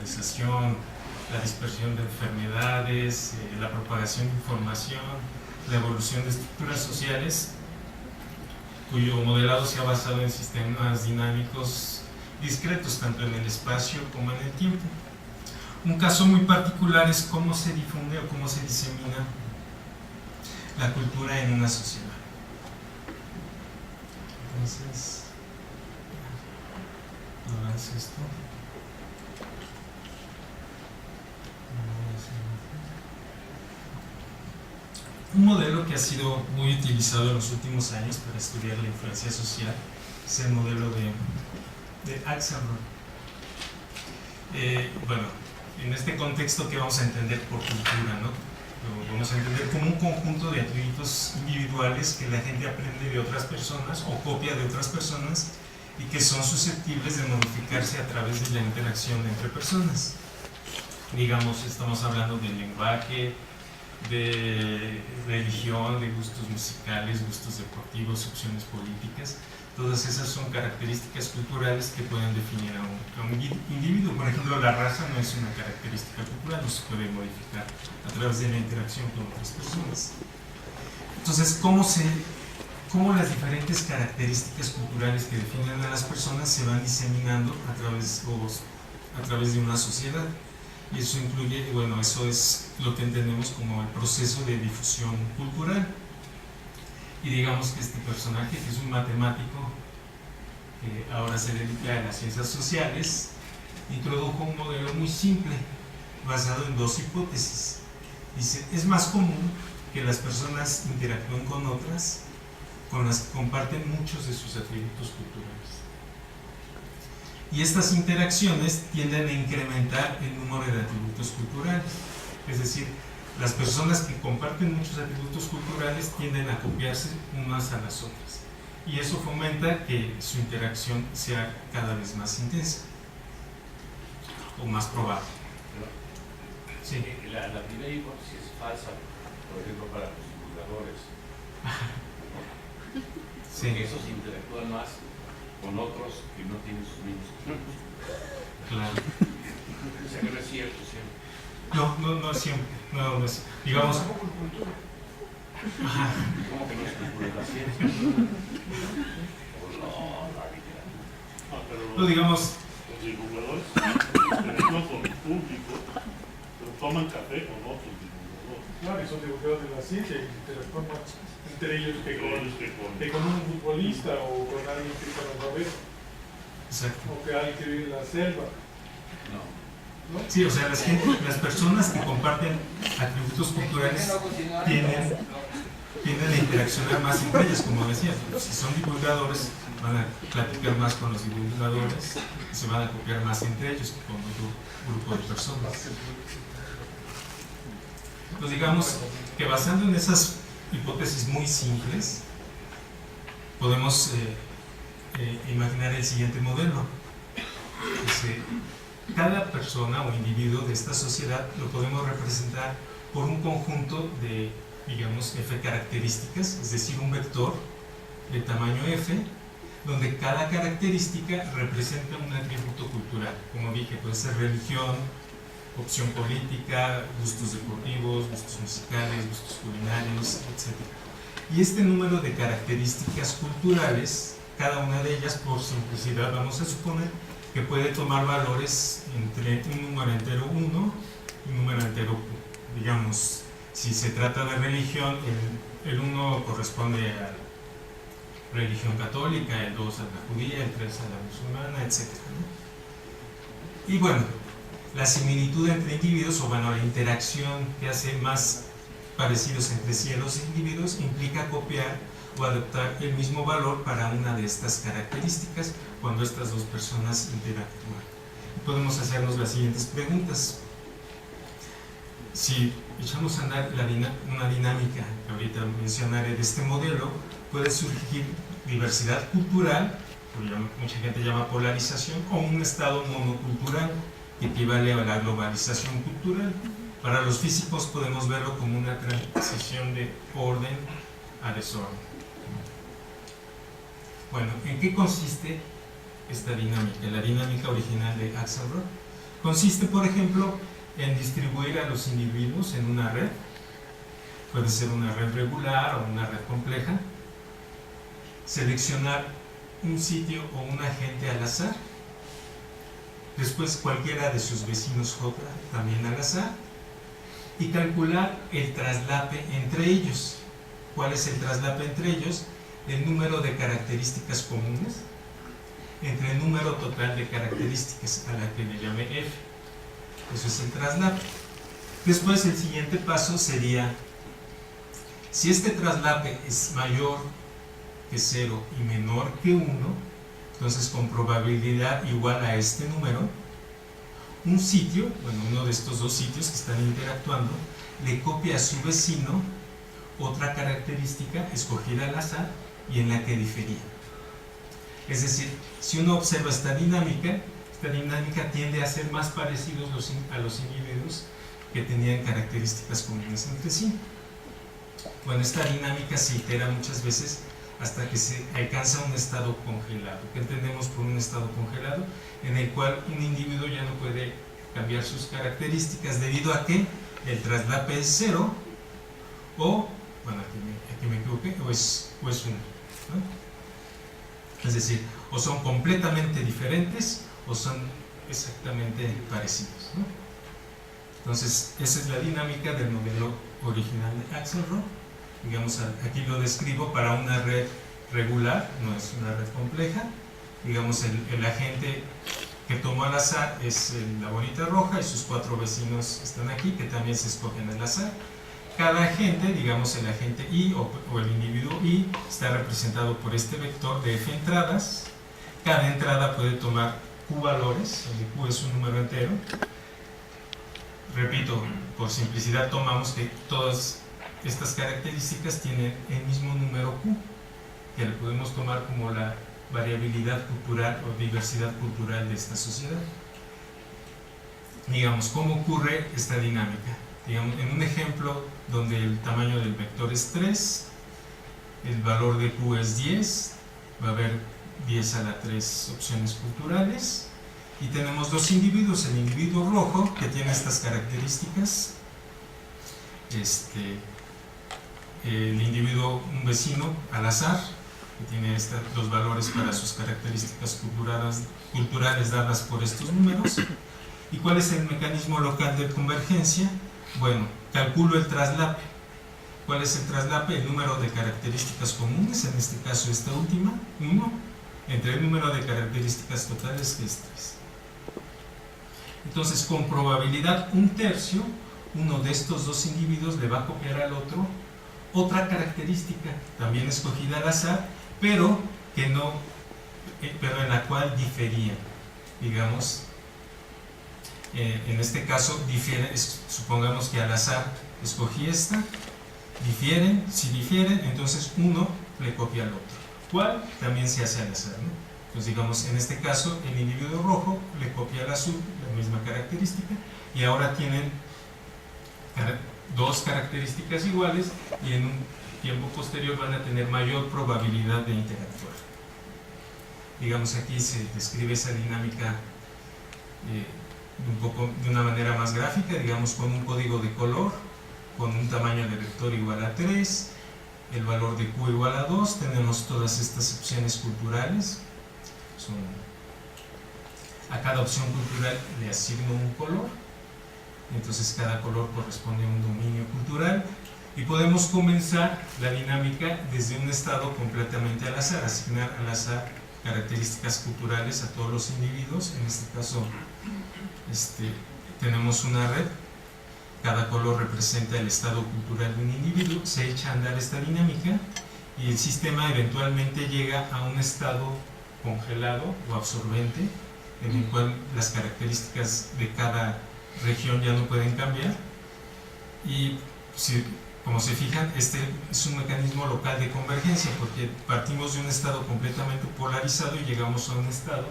globalización, la dispersión de enfermedades, la propagación de información, la evolución de estructuras sociales, cuyo modelado se ha basado en sistemas dinámicos discretos, tanto en el espacio como en el tiempo. Un caso muy particular es cómo se difunde o cómo se disemina la cultura en una sociedad. Entonces, no hagas esto. Un modelo que ha sido muy utilizado en los últimos años para estudiar la influencia social es el modelo de Axelrod. Bueno, en este contexto, ¿qué vamos a entender por cultura, no? Lo vamos a entender como un conjunto de atributos individuales que la gente aprende de otras personas o copia de otras personas y que son susceptibles de modificarse a través de la interacción entre personas. Digamos, estamos hablando del lenguaje, de religión, de gustos musicales, gustos deportivos, opciones políticas. Todas esas son características culturales que pueden definir a un individuo. Por ejemplo, la raza no es una característica cultural, no se puede modificar a través de la interacción con otras personas. Entonces, ¿cómo las diferentes características culturales que definen a las personas se van diseminando a través de una sociedad? Y eso incluye, bueno, eso es lo que entendemos como el proceso de difusión cultural. Y digamos que este personaje, que es un matemático que ahora se dedica a las ciencias sociales, introdujo un modelo muy simple basado en dos hipótesis. Dice, es más común que las personas interactúen con otras con las que comparten muchos de sus atributos culturales. Y estas interacciones tienden a incrementar el número de atributos culturales. Es decir, las personas que comparten muchos atributos culturales tienden a copiarse unas a las otras. Y eso fomenta que su interacción sea cada vez más intensa o más probable. Sí. La primera hipótesis es falsa, por ejemplo, para los divulgadores. Sí. Porque esos interactúan más con otros que no tienen sus mismos atributos. Claro. O sea que no es cierto siempre. No siempre. No es, digamos. Ajá. ¿Cómo que no es cultura de la ciencia? No, digamos. Los divulgadores interactúan con el público, pero toman café con otros divulgadores. Claro, y son divulgadores de la ciencia y interactúan más entre ellos que Que con un futbolista o con alguien que está en la favela. Exacto. O que alguien que vive en la selva. No. ¿No? Sí, o sea, las personas que comparten atributos culturales tienden a interaccionar más entre ellas, como decía. Si son divulgadores, van a platicar más con los divulgadores y se van a copiar más entre ellos que con otro grupo de personas. Pues digamos que basando en esas hipótesis muy simples, podemos imaginar el siguiente modelo. Cada persona o individuo de esta sociedad lo podemos representar por un conjunto de, digamos, F características, es decir, un vector de tamaño F, donde cada característica representa un atributo cultural. Como dije, puede ser religión, opción política, gustos deportivos, gustos musicales, gustos culinarios, etc. Y este número de características culturales, cada una de ellas, por simplicidad, vamos a suponer que puede tomar valores entre un número entero 1 y un número entero Q. Digamos, si se trata de religión, el 1 corresponde a la religión católica, el 2 a la judía, el 3 a la musulmana, etc. Y bueno, la similitud entre individuos, o bueno, la interacción que hace más parecidos entre sí a los individuos, implica copiar o adoptar el mismo valor para una de estas características cuando estas dos personas interactúan. Podemos hacernos las siguientes preguntas. Si echamos a andar una dinámica que ahorita mencionaré de este modelo, puede surgir diversidad cultural, que mucha gente llama polarización, o un estado monocultural que equivale a la globalización cultural. Para los físicos podemos verlo como una transición de orden a desorden. Bueno, ¿en qué consiste esta dinámica? La dinámica original de Axelrod Consiste, por ejemplo, en distribuir a los individuos en una red. Puede ser una red regular o una red compleja. Seleccionar un sitio o un agente al azar. Después cualquiera de sus vecinos J también al azar. Y calcular el traslape entre ellos. ¿Cuál es el traslape entre ellos? El número de características comunes entre el número total de características, a la que le llame F. Eso es el traslape. Después el siguiente paso sería, si este traslape es mayor que 0 y menor que 1, entonces con probabilidad igual a este número, un sitio, bueno, uno de estos dos sitios que están interactuando, le copia a su vecino otra característica escogida al azar y en la que difería. Es decir, si uno observa esta dinámica tiende a ser más parecidos a los individuos que tenían características comunes entre sí. Bueno, esta dinámica se itera muchas veces hasta que se alcanza un estado congelado. ¿Qué entendemos por un estado congelado? En el cual un individuo ya no puede cambiar sus características debido a que el traslape es 0 o, bueno, aquí me equivoqué, o es 1, ¿no? Es decir, o son completamente diferentes o son exactamente parecidos, ¿no? Entonces, esa es la dinámica del modelo original de Axelrod. Digamos, aquí lo describo para una red regular, no es una red compleja. Digamos, el agente que tomó al azar es la bolita roja y sus 4 vecinos están aquí, que también se escogen al azar. Cada agente, digamos el agente I o el individuo I, está representado por este vector de F entradas. Cada entrada puede tomar Q valores, donde Q es un número entero. Repito, por simplicidad tomamos que todas estas características tienen el mismo número Q, que le podemos tomar como la variabilidad cultural o diversidad cultural de esta sociedad. Digamos, ¿cómo ocurre esta dinámica? Digamos, en un ejemplo donde el tamaño del vector es 3, el valor de Q es 10, va a haber 10 a la 3 opciones culturales, y tenemos dos individuos, el individuo rojo que tiene estas características, el individuo, un vecino al azar, que tiene los valores para sus características culturales dadas por estos números. ¿Y cuál es el mecanismo local de convergencia? Bueno, calculo el traslape. ¿Cuál es el traslape? El número de características comunes, en este caso esta última, 1, entre el número de características totales, que es 3. Entonces, con probabilidad 1/3, uno de estos dos individuos le va a copiar al otro otra característica, también escogida al azar, pero en la cual diferían. Digamos, en este caso, supongamos que al azar escogí esta, difieren, si difieren, entonces uno le copia al otro. ¿Cuál? También se hace al azar, ¿no? Entonces, digamos, en este caso, el individuo rojo le copia al azul la misma característica, y ahora tienen dos características iguales, y en un tiempo posterior van a tener mayor probabilidad de interactuar. Digamos, aquí se describe esa dinámica de una manera más gráfica, digamos, con un código de color, con un tamaño de vector igual a 3, el valor de Q igual a 2, tenemos todas estas opciones culturales. A cada opción cultural le asigno un color, entonces cada color corresponde a un dominio cultural, y podemos comenzar la dinámica desde un estado completamente al azar, asignar al azar características culturales a todos los individuos. En este caso tenemos una red, cada color representa el estado cultural de un individuo, se echa a andar esta dinámica y el sistema eventualmente llega a un estado congelado o absorbente, en el cual las características de cada región ya no pueden cambiar, y como se fijan, este es un mecanismo local de convergencia, porque partimos de un estado completamente polarizado y llegamos a un estado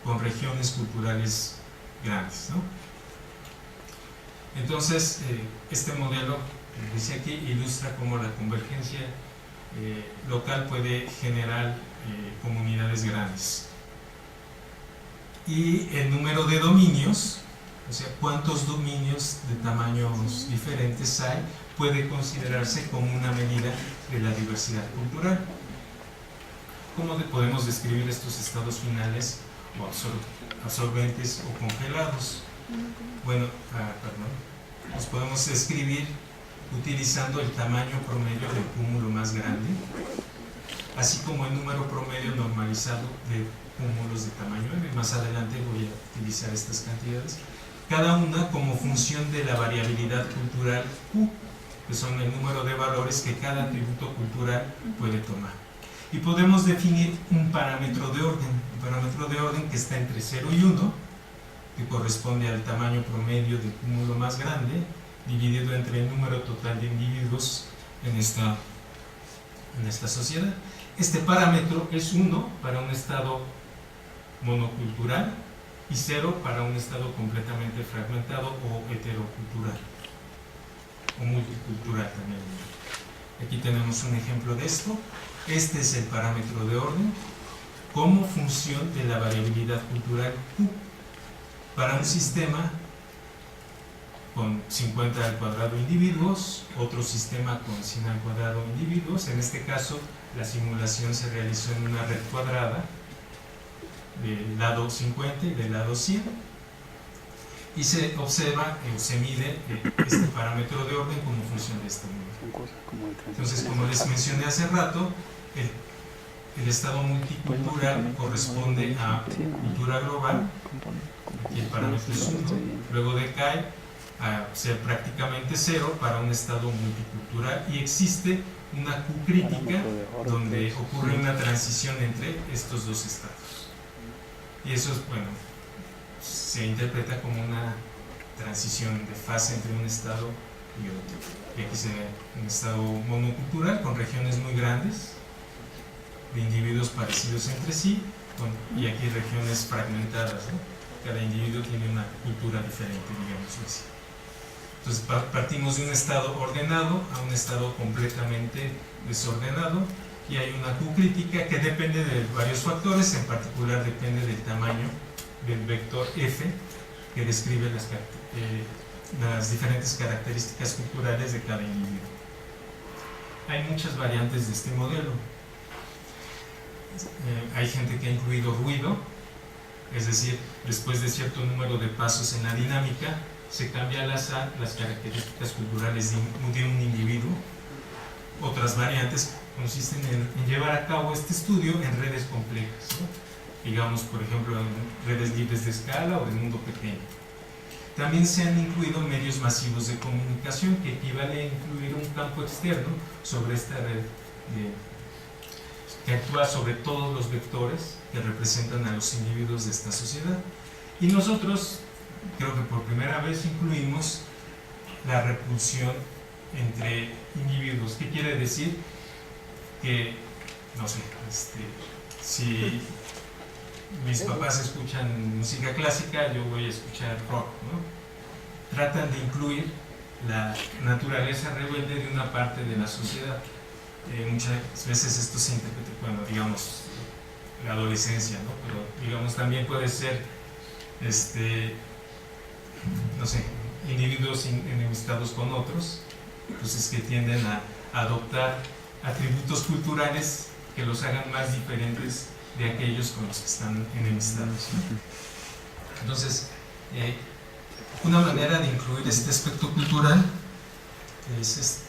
con regiones culturales grandes, ¿no? Entonces, este modelo, como dice aquí, ilustra cómo la convergencia local puede generar comunidades grandes. Y el número de dominios O sea, cuántos dominios de tamaños diferentes hay, puede considerarse como una medida de la diversidad cultural. ¿Cómo podemos describir estos estados finales o absorbentes o congelados? Bueno, los podemos describir utilizando el tamaño promedio del cúmulo más grande, así como el número promedio normalizado de cúmulos de tamaño M. Más adelante voy a utilizar estas cantidades, cada una como función de la variabilidad cultural Q, que son el número de valores que cada atributo cultural puede tomar. Y podemos definir un parámetro de orden que está entre 0 y 1, que corresponde al tamaño promedio del cúmulo más grande, dividido entre el número total de individuos en esta sociedad. Este parámetro es 1 para un estado monocultural y 0 para un estado completamente fragmentado o heterocultural, o multicultural también. Aquí tenemos un ejemplo de esto. Este es el parámetro de orden como función de la variabilidad cultural Q para un sistema con 50 al cuadrado individuos, otro sistema con 100 al cuadrado individuos. En este caso, la simulación se realizó en una red cuadrada del lado 50 y del lado 100, y se observa o se mide este parámetro de orden como función de este número. Entonces, como les mencioné hace rato, el estado multicultural corresponde a cultura global y el parámetro es 1, luego decae a ser prácticamente 0 para un estado multicultural, y existe una Q crítica donde ocurre una transición entre estos dos estados, y eso es, bueno, se interpreta como una transición de fase entre un estado y otro. Y aquí se ve un estado monocultural con regiones muy grandes de individuos parecidos entre sí, y aquí regiones fragmentadas, ¿no? Cada individuo tiene una cultura diferente, digamos así. Entonces partimos de un estado ordenado a un estado completamente desordenado, y hay una Q crítica que depende de varios factores, en particular depende del tamaño del vector F, que describe las diferentes características culturales de cada individuo. Hay muchas variantes de este modelo. Hay gente que ha incluido ruido, es decir, después de cierto número de pasos en la dinámica, se cambia al azar las características culturales de un individuo. Otras variantes consisten en llevar a cabo este estudio en redes complejas, ¿no? Digamos, por ejemplo, en redes libres de escala o de mundo pequeño. También se han incluido medios masivos de comunicación, que equivale a incluir un campo externo sobre esta red que actúa sobre todos los vectores que representan a los individuos de esta sociedad. Y nosotros, creo que por primera vez, incluimos la repulsión entre individuos. ¿Qué quiere decir? Que, no sé, si mis papás escuchan música clásica, yo voy a escuchar rock, ¿no? Tratan de incluir la naturaleza rebelde de una parte de la sociedad. Muchas veces esto se interpreta, bueno, digamos, la adolescencia, ¿no? Pero, digamos, también puede ser, no sé, individuos enemistados con otros, entonces que tienden a adoptar atributos culturales que los hagan más diferentes de aquellos con los que están enemistados, ¿no? Entonces, una manera de incluir este aspecto cultural es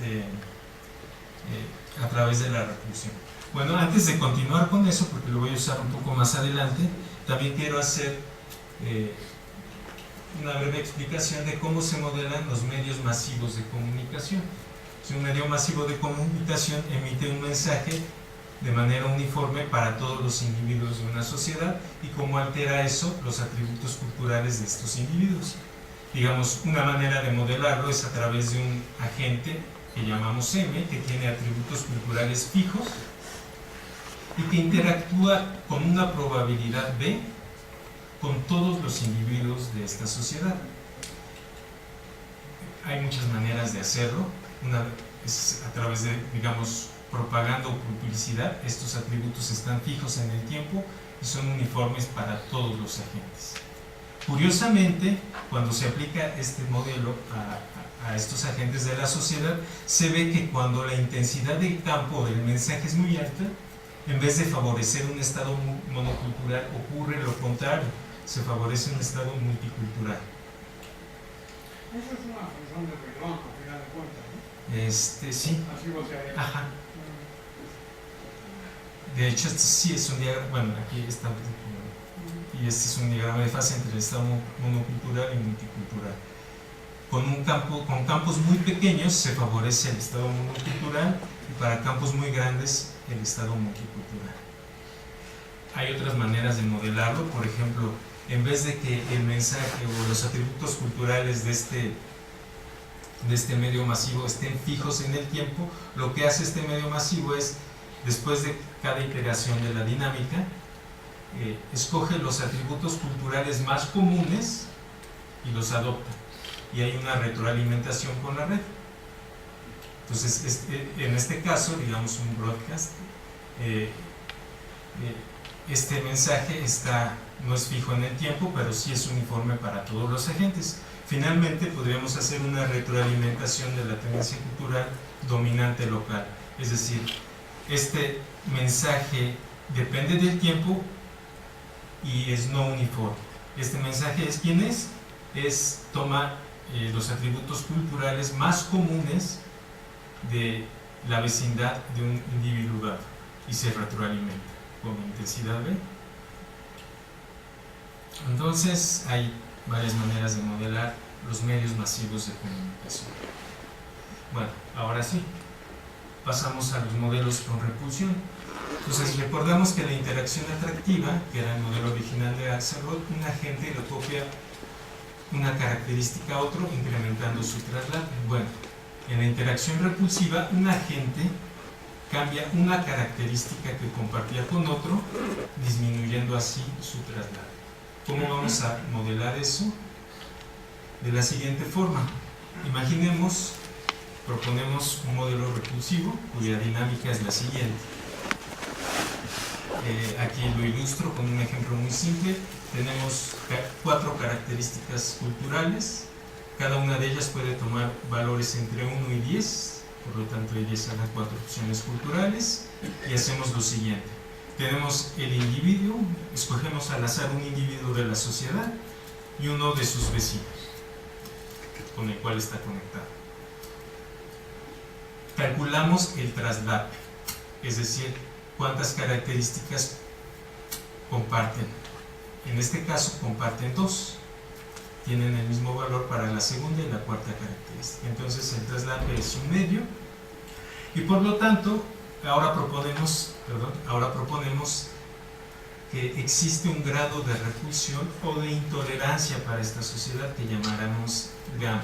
a través de la repulsión. Bueno, antes de continuar con eso, porque lo voy a usar un poco más adelante, también quiero hacer una breve explicación de cómo se modelan los medios masivos de comunicación. Si un medio masivo de comunicación emite un mensaje de manera uniforme para todos los individuos de una sociedad, y cómo altera eso los atributos culturales de estos individuos. Digamos, una manera de modelarlo es a través de un agente que llamamos M, que tiene atributos culturales fijos y que interactúa con una probabilidad B con todos los individuos de esta sociedad. Hay muchas maneras de hacerlo. Una es a través de, digamos, propaganda o publicidad. Estos atributos están fijos en el tiempo y son uniformes para todos los agentes. Curiosamente, cuando se aplica este modelo a estos agentes de la sociedad, se ve que cuando la intensidad del campo del mensaje es muy alta, en vez de favorecer un estado monocultural, ocurre lo contrario, se favorece un estado multicultural. Eso es una función de Reglón, al final de cuentas, ¿no? Sí. Así voltearía. Ajá. De hecho, este sí es un diagrama, bueno, aquí está, y este es un diagrama de fase entre el estado monocultural y multicultural. Con campos muy pequeños se favorece el estado monocultural y para campos muy grandes el estado multicultural. Hay otras maneras de modelarlo, por ejemplo, en vez de que el mensaje o los atributos culturales de este medio masivo estén fijos en el tiempo, lo que hace este medio masivo es, después de cada iteración de la dinámica, escoge los atributos culturales más comunes y los adopta. Y hay una retroalimentación con la red. Entonces, en este caso, digamos un broadcast, este mensaje no es fijo en el tiempo, pero sí es uniforme para todos los agentes. Finalmente, podríamos hacer una retroalimentación de la tendencia cultural dominante local. Es decir, este mensaje depende del tiempo y es no uniforme. Este mensaje es ¿quién es? Toma los atributos culturales más comunes de la vecindad de un individuo dado y se retroalimenta con intensidad B. Entonces hay varias maneras de modelar los medios masivos de comunicación. Bueno, ahora sí, pasamos a los modelos con repulsión. Entonces recordamos que la interacción atractiva, que era el modelo original de Axelrod, un agente le copia una característica a otro incrementando su traslado. Bueno, en la interacción repulsiva un agente cambia una característica que compartía con otro, disminuyendo así su traslado. ¿Cómo vamos a modelar eso? De la siguiente forma. Proponemos un modelo repulsivo cuya dinámica es la siguiente. Aquí lo ilustro con un ejemplo muy simple. Tenemos 4 características culturales. Cada una de ellas puede tomar valores entre 1 y 10. Por lo tanto, ellas son las 4 opciones culturales. Y hacemos lo siguiente. Tenemos el individuo. Escogemos al azar un individuo de la sociedad y uno de sus vecinos con el cual está conectado. Calculamos el traslape, es decir, cuántas características comparten. En este caso comparten 2, tienen el mismo valor para la segunda y la cuarta característica. Entonces el traslape es un medio y por lo tanto ahora proponemos que existe un grado de repulsión o de intolerancia para esta sociedad que llamaremos gamma.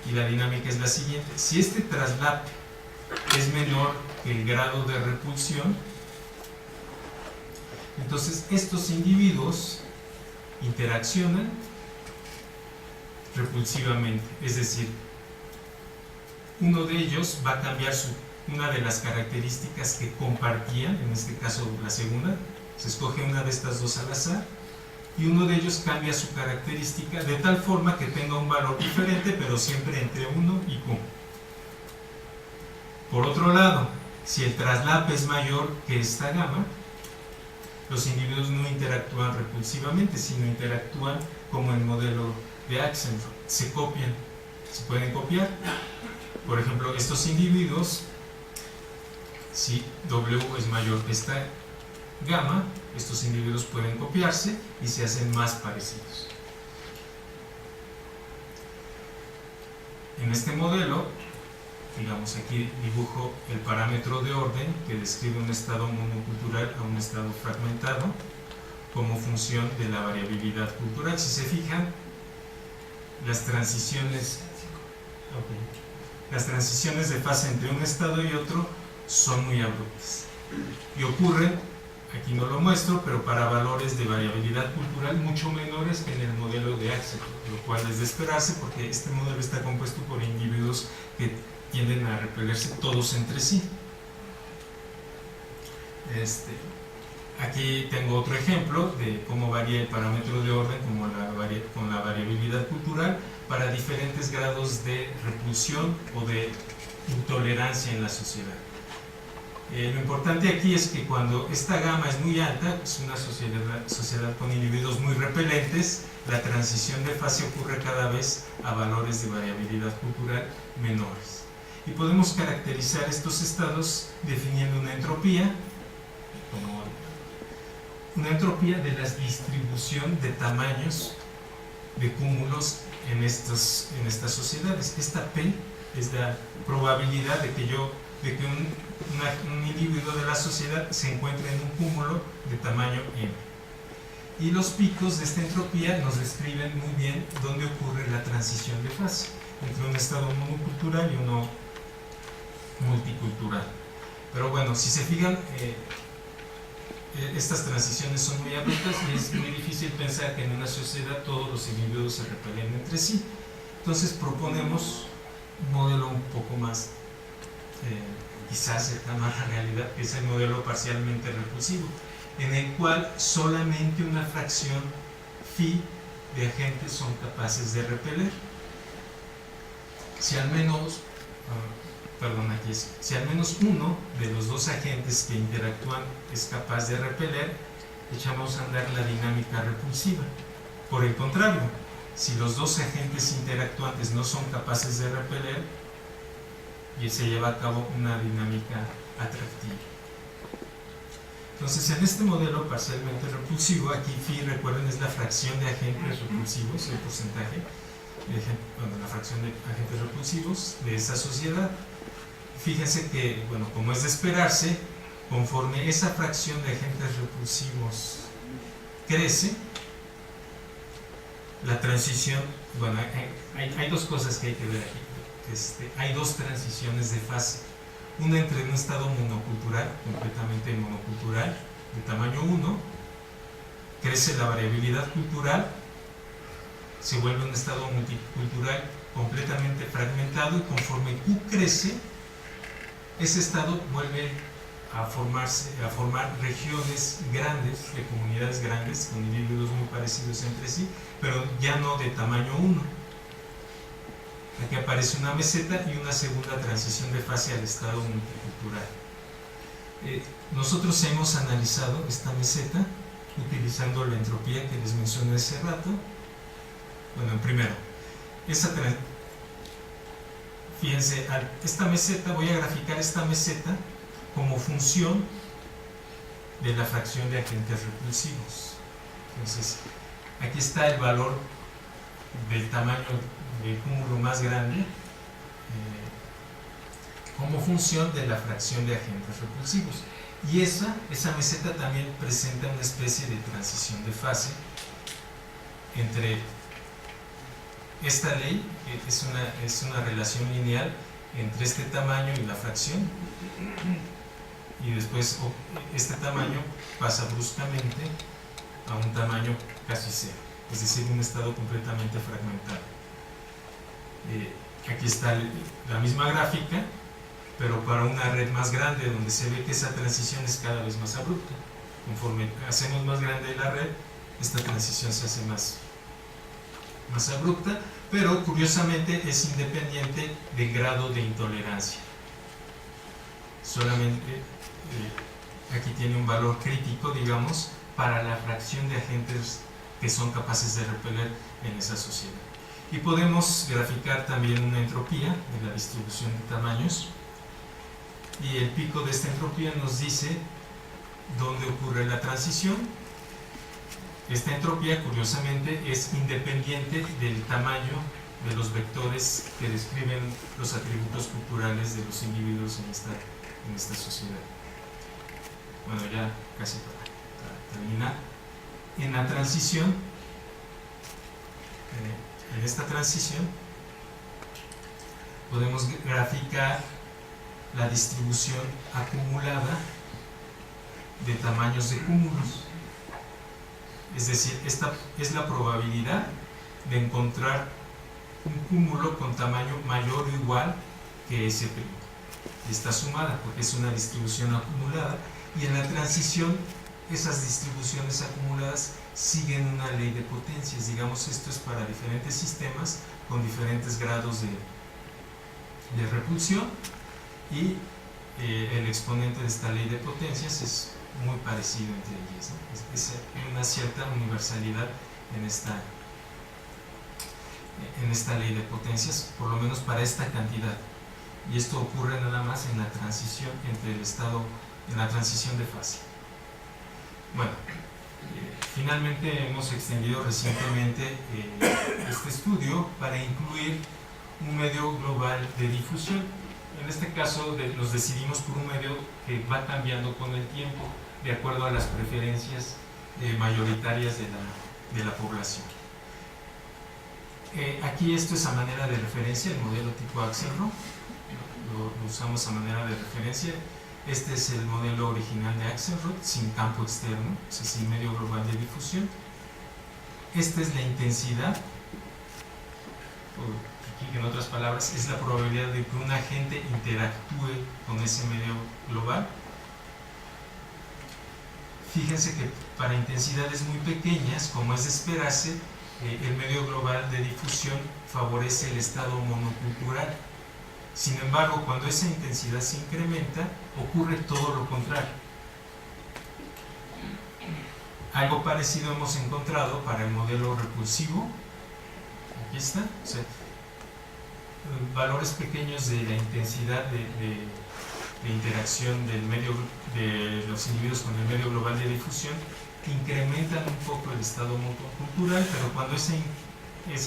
Y la dinámica es la siguiente: si este traslape es menor que el grado de repulsión, entonces estos individuos interaccionan repulsivamente, es decir, uno de ellos va a cambiar una de las características que compartían, en este caso la segunda, se escoge una de estas 2 al azar, y uno de ellos cambia su característica de tal forma que tenga un valor diferente, pero siempre entre 1 y Q. Por otro lado, si el traslape es mayor que esta gamma, los individuos no interactúan repulsivamente, sino interactúan como el modelo de Axelrod. Se copian, se pueden copiar. Por ejemplo, estos individuos, si W es mayor que esta gamma, estos individuos pueden copiarse y se hacen más parecidos. En este modelo, digamos, aquí dibujo el parámetro de orden que describe un estado monocultural a un estado fragmentado como función de la variabilidad cultural. Si se fijan, las transiciones de fase entre un estado y otro son muy abruptas y ocurren, aquí no lo muestro, pero para valores de variabilidad cultural mucho menores que en el modelo de Axelrod, lo cual es de esperarse porque este modelo está compuesto por individuos que tienden a repelerse todos entre sí. Aquí tengo otro ejemplo de cómo varía el parámetro de orden con la variabilidad cultural para diferentes grados de repulsión o de intolerancia en la sociedad. Lo importante aquí es que cuando esta gama es muy alta, es una sociedad con individuos muy repelentes, la transición de fase ocurre cada vez a valores de variabilidad cultural menores. Y podemos caracterizar estos estados definiendo una entropía, como una entropía de la distribución de tamaños de cúmulos en estas sociedades. Esta P es la probabilidad de que un individuo de la sociedad se encuentre en un cúmulo de tamaño M. Y los picos de esta entropía nos describen muy bien dónde ocurre la transición de fase entre un estado monocultural y uno multicultural. Pero bueno, si se fijan, estas transiciones son muy abruptas y es muy difícil pensar que en una sociedad todos los individuos se repelen entre sí. Entonces proponemos un modelo un poco más quizás cercano a la realidad, que es el modelo parcialmente repulsivo, en el cual solamente una fracción phi de agentes son capaces de repeler. Si al menos uno de los dos agentes que interactúan es capaz de repeler, echamos a andar la dinámica repulsiva. Por el contrario, si los dos agentes interactuantes no son capaces de repeler, y se lleva a cabo una dinámica atractiva. Entonces, en este modelo parcialmente repulsivo, aquí phi, recuerden, es la fracción de agentes repulsivos, el porcentaje, la fracción de agentes repulsivos de esa sociedad. Fíjense que, bueno, como es de esperarse, conforme esa fracción de agentes repulsivos crece, la transición, bueno, hay dos cosas que hay que ver aquí. Hay dos transiciones de fase, una entre un estado monocultural, completamente monocultural, de tamaño 1, crece la variabilidad cultural, se vuelve un estado multicultural completamente fragmentado y conforme Q crece, ese estado vuelve a formar regiones grandes, de comunidades grandes, con individuos muy parecidos entre sí, pero ya no de tamaño 1. Aquí aparece una meseta y una segunda transición de fase al estado multicultural. Nosotros hemos analizado esta meseta utilizando la entropía que les mencioné hace rato. Bueno, primero, fíjense, esta meseta, voy a graficar esta meseta como función de la fracción de agentes repulsivos. Entonces, aquí está el valor del tamaño del cúmulo más grande como función de la fracción de agentes repulsivos. Y esa meseta también presenta una especie de transición de fase entre esta ley, que es una relación lineal entre este tamaño y la fracción, y después este tamaño pasa bruscamente a un tamaño casi cero, es decir, un estado completamente fragmentado. Aquí está la misma gráfica, pero para una red más grande, donde se ve que esa transición es cada vez más abrupta. Conforme hacemos más grande la red, esta transición se hace más abrupta, pero curiosamente es independiente del grado de intolerancia. Solamente aquí tiene un valor crítico, digamos, para la fracción de agentes que son capaces de repeler en esa sociedad. Y podemos graficar también una entropía de la distribución de tamaños, y el pico de esta entropía nos dice dónde ocurre la transición. Esta entropía, curiosamente, es independiente del tamaño de los vectores que describen los atributos culturales de los individuos en esta sociedad. Bueno, ya casi para terminar. En la transición, en esta transición, podemos graficar la distribución acumulada de tamaños de cúmulos. Es decir, esta es la probabilidad de encontrar un cúmulo con tamaño mayor o igual que ese primo. Está sumada porque es una distribución acumulada, y en la transición esas distribuciones acumuladas siguen una ley de potencias. Digamos, esto es para diferentes sistemas con diferentes grados de repulsión, y el exponente de esta ley de potencias es muy parecido entre ellas, ¿no? Es una cierta universalidad en esta ley de potencias, por lo menos para esta cantidad. Y esto ocurre nada más en la transición entre el estado, en la transición de fase. Bueno, finalmente hemos extendido recientemente este estudio para incluir un medio global de difusión. En este caso nos decidimos por un medio que va cambiando con el tiempo de acuerdo a las preferencias mayoritarias de la población. Aquí esto es a manera de referencia, el modelo tipo Axelrod, lo usamos a manera de referencia. Este es el modelo original de Axelrod, sin campo externo, es sin medio global de difusión. Esta es la intensidad, en otras palabras, es la probabilidad de que un agente interactúe con ese medio global. Fíjense que para intensidades muy pequeñas, como es de esperarse, el medio global de difusión favorece el estado monocultural. Sin embargo, cuando esa intensidad se incrementa, ocurre todo lo contrario. Algo parecido hemos encontrado para el modelo repulsivo. Aquí está. O sea, valores pequeños de la intensidad de interacción de los individuos con el medio global de difusión incrementan un poco el estado monocultural, pero cuando esa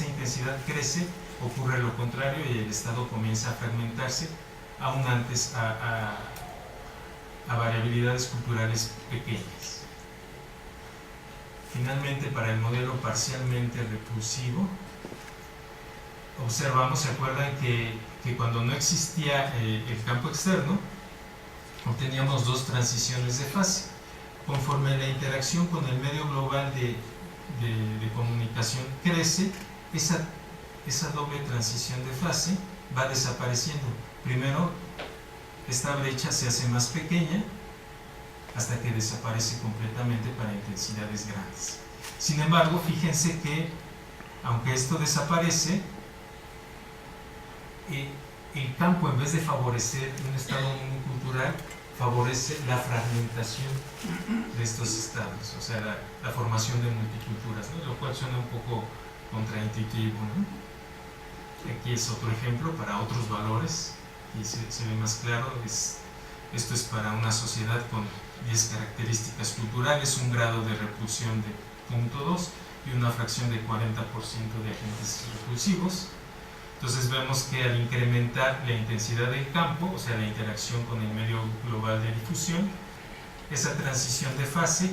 intensidad crece, ocurre lo contrario y el estado comienza a fragmentarse aún antes a variabilidades culturales pequeñas. Finalmente, para el modelo parcialmente repulsivo, observamos, ¿se acuerdan que cuando no existía el campo externo, obteníamos dos transiciones de fase? Conforme la interacción con el medio global de comunicación crece, esa doble transición de fase va desapareciendo. Primero, esta brecha se hace más pequeña hasta que desaparece completamente para intensidades grandes. Sin embargo, fíjense que aunque esto desaparece, el campo, en vez de favorecer un estado monocultural, favorece la fragmentación de estos estados, o sea, la formación de multiculturas, ¿no? Lo cual suena un poco contraintuitivo, ¿no? Aquí es otro ejemplo para otros valores y se ve más claro. Esto es para una sociedad con 10 características culturales, un grado de repulsión de 0.2 y una fracción de 40% de agentes repulsivos. Entonces vemos que al incrementar la intensidad del campo, o sea, la interacción con el medio global de difusión, esa transición de fase,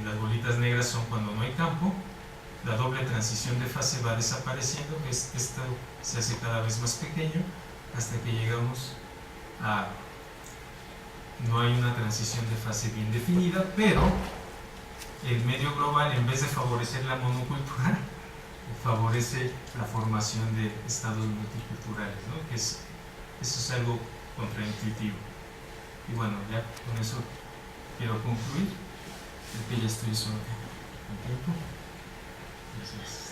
las bolitas negras son cuando no hay campo, la doble transición de fase va desapareciendo, esto se hace cada vez más pequeño hasta que llegamos a no hay una transición de fase bien definida, pero el medio global, en vez de favorecer la monocultura, favorece la formación de estados multiculturales, ¿no? Que eso es algo contraintuitivo. Y bueno, ya con eso quiero concluir, porque ya estoy sobre el tiempo. Gracias.